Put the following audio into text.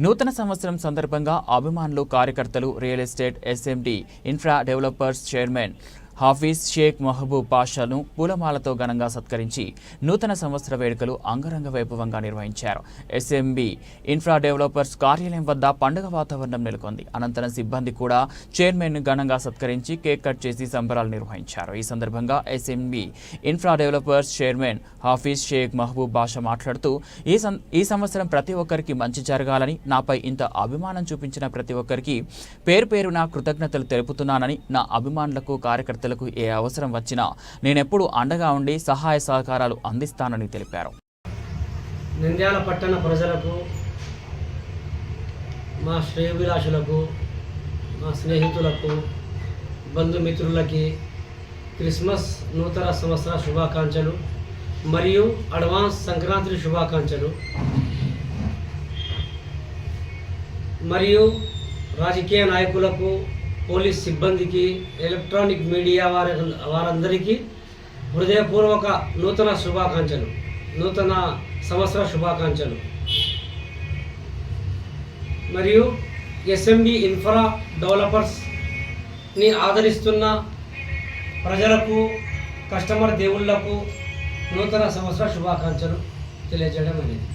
నూతన సంవత్సరం సందర్భంగా అభిమానులు, కార్యకర్తలు, real estate SMD infra developers chairman Hafeez Sheikh Mahaboob పాషాను పూలమాలతో ఘనంగా సత్కరించి నూతన సంవత్సర వేడుకలు అంగరంగ వైభవంగా నిర్వహించారు. ఎస్ఎంబి ఇన్ఫ్రా డెవలపర్స్ కార్యాలయం వద్ద పండుగ వాతావరణం నెలకొంది. అనంతరం సిబ్బంది కూడా చైర్మన్ను ఘనంగా సత్కరించి కేక్ కట్ చేసి సంబరాలు నిర్వహించారు. ఈ సందర్భంగా SMB infra developers chairman Hafeez Sheikh Mehboob Pasha మాట్లాడుతూ ఈ సంవత్సరం ప్రతి ఒక్కరికి మంచి జరగాలని, నాపై ఇంత అభిమానం చూపించిన ప్రతి ఒక్కరికి పేరు పేరున కృతజ్ఞతలు తెలుపుతున్నానని, నా అభిమానులకు, కార్యకర్తలకు ఏ అవసరం వచ్చినా నేనెప్పుడు అండగా ఉండి సహాయ సహకారాలు అందిస్తానని తెలిపారు. నంద్యాల పట్టణ ప్రజలకు, మా శ్రేయోభిలాషులకు, మా స్నేహితులకు, బంధుమిత్రులకి క్రిస్మస్ నూతన సంవత్సర శుభాకాంక్షలు మరియు అడ్వాన్స్ సంక్రాంతి శుభాకాంక్షలు. మరియు రాజకీయ నాయకులకు, పోలీస్ సిబ్బందికి, ఎలక్ట్రానిక్ మీడియా వారందరికీ హృదయపూర్వక నూతన శుభాకాంక్షలు, నూతన సంవత్సర శుభాకాంక్షలు. మరియు ఎస్ఎంబి ఇన్ఫ్రా డెవలపర్స్ని ఆదరిస్తున్న ప్రజలకు, కస్టమర్ దేవుళ్లకు నూతన సంవత్సర శుభాకాంక్షలు తెలియజేయడం అనేది.